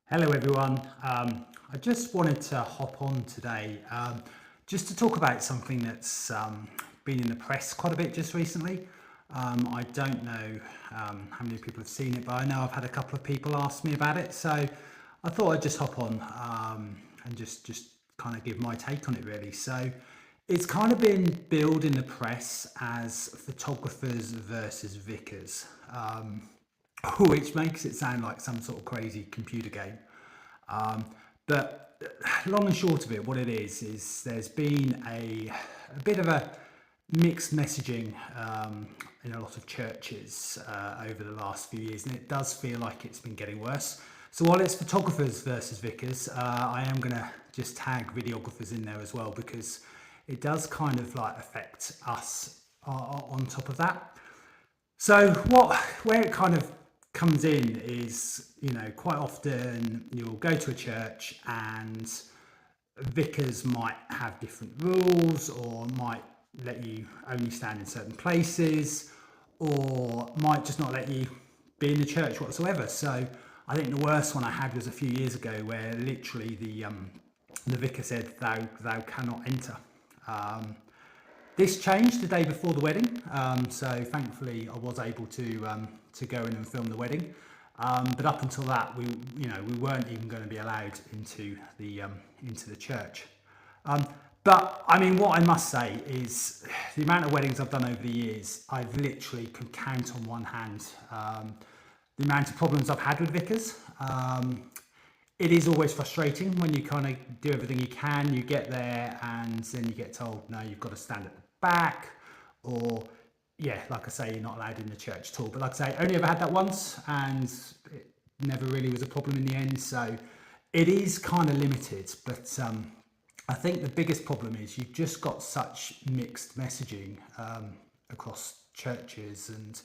Hello everyone. I just wanted to hop on today just to talk about something that's been in the press quite a bit just recently. I don't know how many people have seen it, but I know I've had a couple of people ask me about it, so I thought I'd just hop on and just kind of give my take on it really. So it's kind of been billed in the press as photographers versus vicars. Which makes it sound like some sort of crazy computer game. But long and short of it, what it is there's been a bit of a mixed messaging in a lot of churches over the last few years, and it does feel like it's been getting worse. So while it's photographers versus vicars, I am going to just tag videographers in there as well, because it does kind of like affect us on top of that. So where it kind of comes in is, quite often you'll go to a church and vicars might have different rules, or might let you only stand in certain places, or might just not let you be in the church whatsoever. So I think the worst one I had was a few years ago, where literally the vicar said, thou cannot enter. This changed the day before the wedding, so thankfully I was able to go in and film the wedding. But up until that, we weren't even going to be allowed into the church. But I mean, what I must say is the amount of weddings I've done over the years, I've literally could count on one hand the amount of problems I've had with vicars. It is always frustrating when you kind of do everything you can, you get there and then you get told, no, you've got to stand at the back, or yeah, like I say, you're not allowed in the church at all. But like I say, I only ever had that once, and it never really was a problem in the end. So it is kind of limited, but I think the biggest problem is you've just got such mixed messaging across churches, and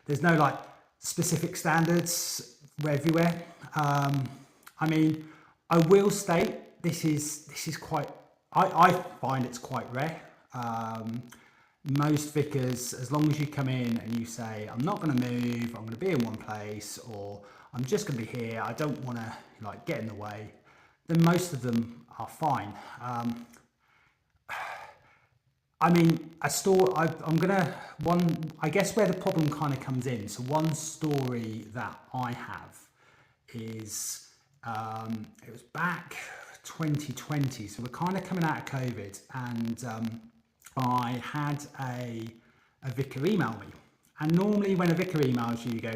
there's no like specific standards everywhere. I mean, I will state this is quite. I find it's quite rare. Most vicars, as long as you come in and you say, I'm not going to move, I'm going to be in one place, or I'm just going to be here, I don't want to like get in the way, then most of them are fine. I mean, I guess where the problem kind of comes in. So one story that I have is, it was back 2020, so we're kind of coming out of COVID, and I had a vicar email me. And normally when a vicar emails you, you go,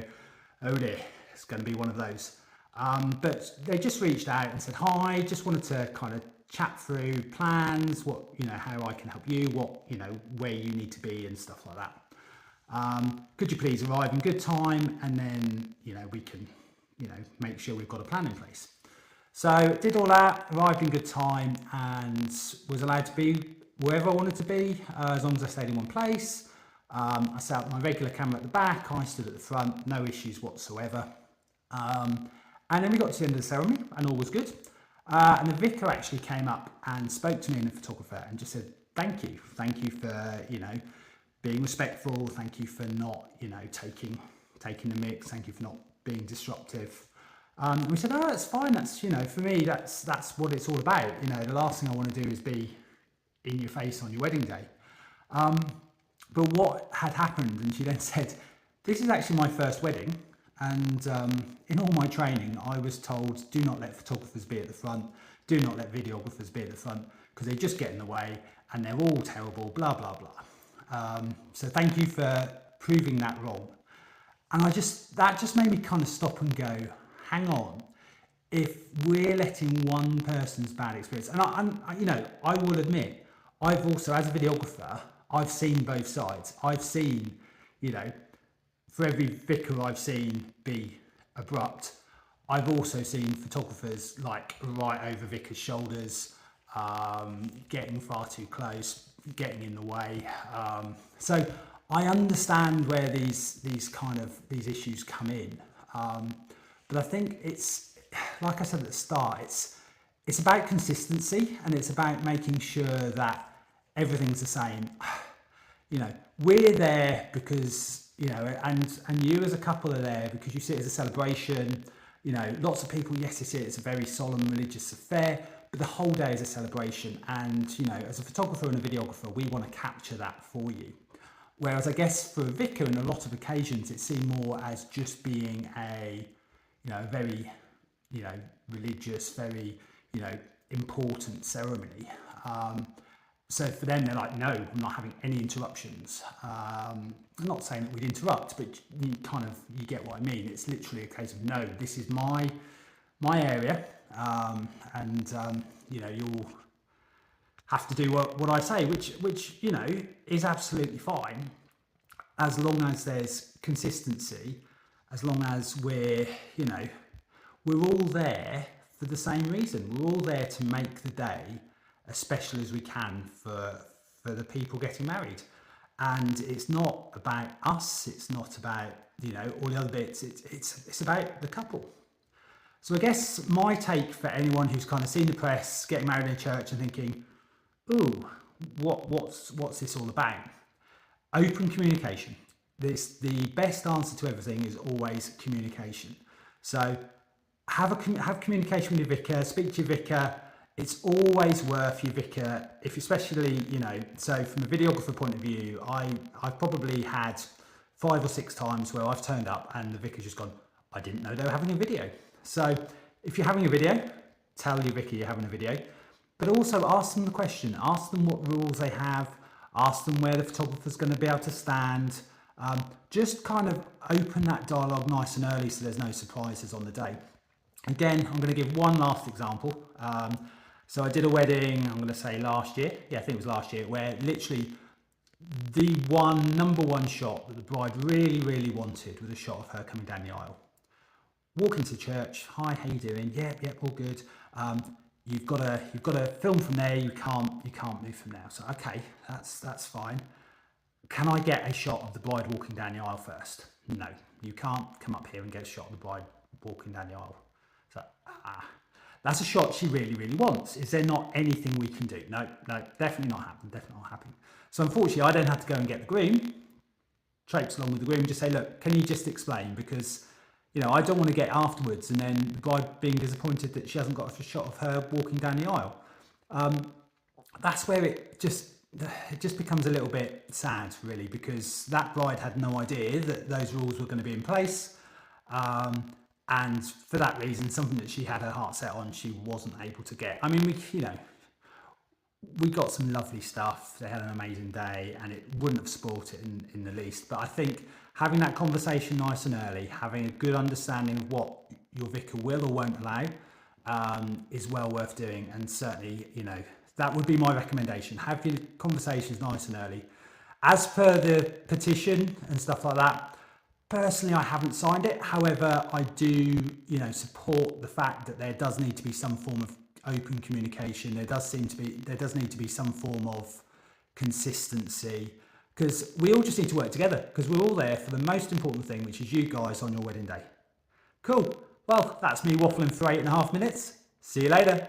oh dear, it's going to be one of those. But they just reached out and said, hi, just wanted to kind of chat through plans, how I can help you, where you need to be and stuff like that. Could you please arrive in good time, and then, we can, make sure we've got a plan in place. So did all that, arrived in good time, and was allowed to be wherever I wanted to be, as long as I stayed in one place. I set up my regular camera at the back, I stood at the front, no issues whatsoever. And then we got to the end of the ceremony and all was good. And the vicar actually came up and spoke to me and the photographer and just said, thank you for, being respectful, thank you for not, taking the mix, thank you for not being disruptive. We said, oh, that's fine, that's, for me, that's what it's all about. The last thing I want to do is be in your face on your wedding day. But what had happened, and she then said, this is actually my first wedding, and in all my training I was told, do not let photographers be at the front, do not let videographers be at the front, because they just get in the way and they're all terrible, blah blah blah. So thank you for proving that wrong. And that just made me kind of stop and go, hang on, if we're letting one person's bad experience, and I will admit, I've also, as a videographer, I've seen both sides. I've seen, for every vicar I've seen be abrupt, I've also seen photographers like right over vicars' shoulders, getting far too close, getting in the way. So I understand where these issues come in. But I think it's, like I said at the start, it's about consistency, and it's about making sure that everything's the same. We're there because, and you as a couple are there because you see it as a celebration. You know, lots of people, yes, they see it as a very solemn religious affair, but the whole day is a celebration. And, you know, as a photographer and a videographer, we want to capture that for you. Whereas I guess for a vicar, in a lot of occasions, it's seen more as just being a, you know, very, you know, religious, very, you know, important ceremony. So for them, they're like, no, I'm not having any interruptions. I'm not saying that we'd interrupt, but you get what I mean. It's literally a case of, no, this is my area, you know, you'll have to do what I say, which you know is absolutely fine, as long as there's consistency, as long as we're all there for the same reason. We're all there to make the day as special as we can for the people getting married. And it's not about us, it's not about, you know, all the other bits, it's about the couple. So I guess my take for anyone who's kind of seen the press, getting married in a church and thinking, ooh, what's this all about? Open communication. The best answer to everything is always communication. So have communication with your vicar, speak to your vicar. It's always worth your vicar, if especially, you know, so from a videographer point of view, I've probably had 5 or 6 times where I've turned up and the vicar's just gone, I didn't know they were having a video. So if you're having a video, tell your vicar you're having a video, but also ask them the question, ask them what rules they have, ask them where the photographer's going to be able to stand. Just kind of open that dialogue nice and early so there's no surprises on the day. Again, I'm going to give one last example. So I did a wedding, I'm going to say last year, yeah, I think it was last year, where literally the number one shot that the bride really, really wanted was a shot of her coming down the aisle. Walk into church, hi, how you doing? Yep, all good. You've got to film from there. You can't move from now. So okay, that's fine. Can I get a shot of the bride walking down the aisle first? No, you can't come up here and get a shot of the bride walking down the aisle. So that's a shot she really, really wants. Is there not anything we can do? No, definitely not happening. So unfortunately, I don't have to go and get the groom, traipse along with the groom, just say, look, can you just explain? Because, you know, I don't want to get afterwards and then the bride being disappointed that she hasn't got a shot of her walking down the aisle. That's where it just becomes a little bit sad, really, because that bride had no idea that those rules were going to be in place. And for that reason, something that she had her heart set on, she wasn't able to get. I mean, we got some lovely stuff. They had an amazing day and it wouldn't have spoilt it in the least. But I think having that conversation nice and early, having a good understanding of what your vicar will or won't allow, is well worth doing. And certainly, you know, that would be my recommendation. Have your conversations nice and early. As per the petition and stuff like that, personally, I haven't signed it. However, I do, you know, support the fact that there does need to be some form of open communication. There does need to be some form of consistency, because we all just need to work together, because we're all there for the most important thing, which is you guys on your wedding day. Cool. Well, that's me waffling for 8.5 minutes. See you later.